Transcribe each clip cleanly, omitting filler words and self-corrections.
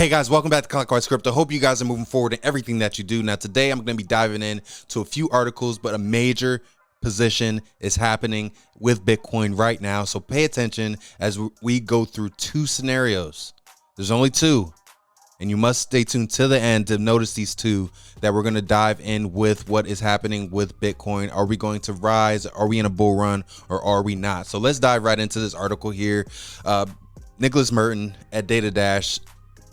Hey guys, welcome back to CLOCKWISE Crypto. Hope you guys are moving forward in everything that you do. Now today I'm going to be diving in to a few articles, but a major position is happening with Bitcoin right now. So pay attention as we go through two scenarios. There's only two, and you must stay tuned to the end to notice these two that we're going to dive in with what is happening with Bitcoin. Are we going to rise? Are we in a bull run or are we not? So let's dive right into this article here. Nicholas Merton at Data Dash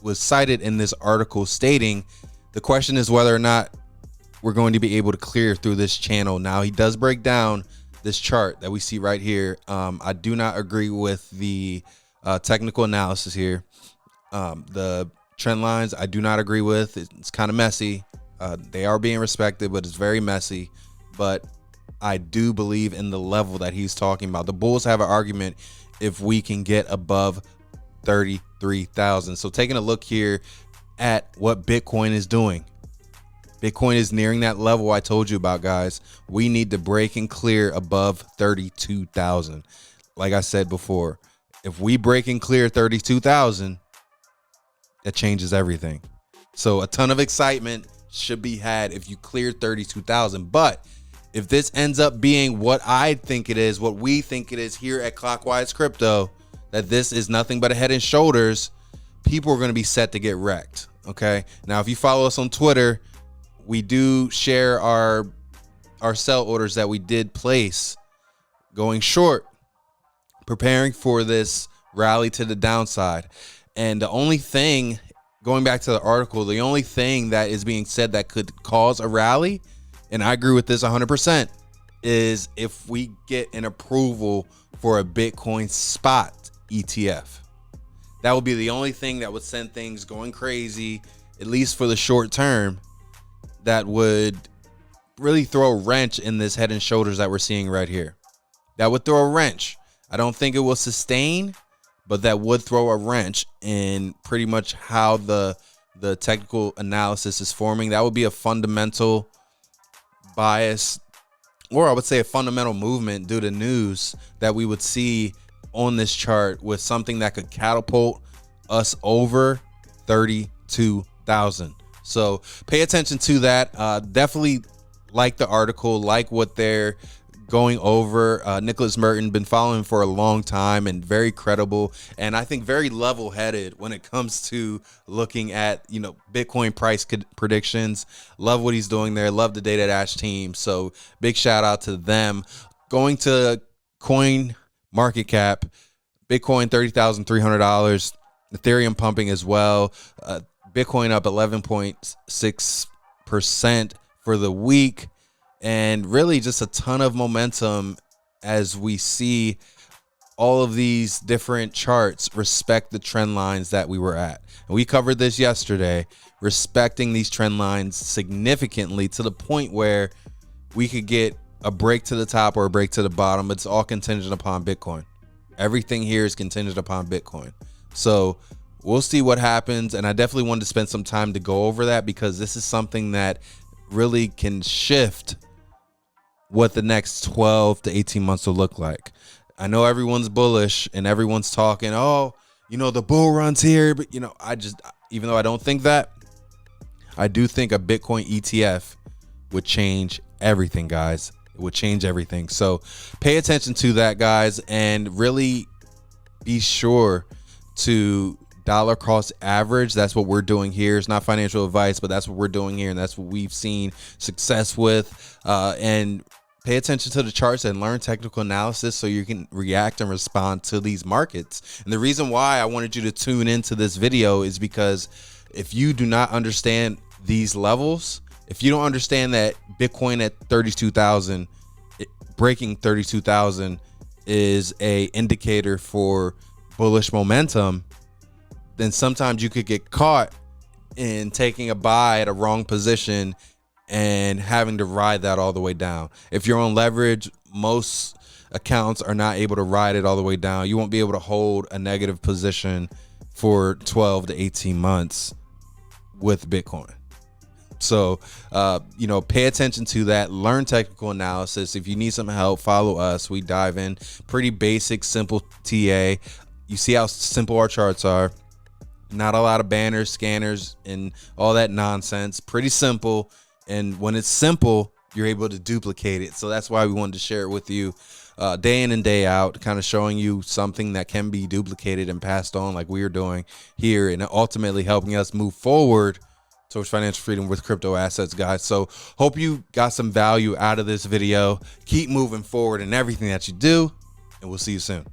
was cited in this article stating the question is whether or not we're going to be able to clear through this channel. Now he does break down this chart that we see right here. I do not agree with the technical analysis here. The trend lines I do not agree with. It's kind of messy. They are being respected, but it's very messy. But I do believe in the level that he's talking about. The bulls have an argument if we can get above 33,000. So taking a look here at what Bitcoin is doing. Bitcoin is nearing that level I told you about, guys. We need to break and clear above 32,000. Like I said before, if we break and clear 32,000, that changes everything. So a ton of excitement should be had if you clear 32,000. But if this ends up being what I think it is, what we think it is here at CLOCKWISE Crypto, that this is nothing but a head and shoulders, people are going to be set to get wrecked. Okay. Now, if you follow us on Twitter, we do share our sell orders that we did place going short, preparing for this rally to the downside. And the only thing, going back to the article, the only thing that is being said that could cause a rally, and I agree with this 100%, is if we get an approval for a Bitcoin spot ETF. That would be the only thing that would send things going crazy, at least for the short term, that would really throw a wrench in this head and shoulders that we're seeing right here. That would throw a wrench. I don't think it will sustain, but that would throw a wrench in pretty much how the technical analysis is forming. That would be a fundamental bias, or I would say a fundamental movement due to news that we would see on this chart with something that could catapult us over 32,000. So pay attention to that. Definitely like the article, like what they're going over. Nicholas Merton, been following for a long time and very credible, and I think very level-headed when it comes to looking at, you know, Bitcoin price predictions. Love what he's doing there. Love the Data Dash team. So big shout out to them. Going to coin market cap, Bitcoin $30,300, Ethereum pumping as well. Bitcoin up 11.6% for the week, and really just a ton of momentum as we see all of these different charts respect the trend lines that we were at. And we covered this yesterday, respecting these trend lines significantly to the point where we could get a break to the top or a break to the bottom. It's all contingent upon Bitcoin. Everything here is contingent upon Bitcoin. So we'll see what happens. And I definitely wanted to spend some time to go over that because this is something that really can shift what the next 12 to 18 months will look like. I know everyone's bullish and everyone's talking, oh, you know, the bull run's here. But, you know, even though I don't think that, I do think a Bitcoin ETF would change everything, guys. It would change everything. So pay attention to that, guys, and really be sure to dollar cost average. That's what we're doing here. It's not financial advice, but that's what we're doing here, and that's what we've seen success with. And pay attention to the charts and learn technical analysis so you can react and respond to these markets. And the reason why I wanted you to tune into this video is because if you do not understand these levels, if you don't understand that Bitcoin at 32,000, breaking 32,000 is a indicator for bullish momentum, then sometimes you could get caught in taking a buy at a wrong position and having to ride that all the way down. If you're on leverage, most accounts are not able to ride it all the way down. You won't be able to hold a negative position for 12 to 18 months with Bitcoin. So, you know, pay attention to that. Learn technical analysis. If you need some help, follow us. We dive in. Pretty basic, simple TA. You see how simple our charts are. Not a lot of banners, scanners, and all that nonsense. Pretty simple. And when it's simple, you're able to duplicate it. So that's why we wanted to share it with you day in and day out, kind of showing you something that can be duplicated and passed on like we are doing here, and ultimately helping us move forward towards financial freedom with crypto assets, guys. So hope you got some value out of this video. Keep moving forward in everything that you do, and we'll see you soon.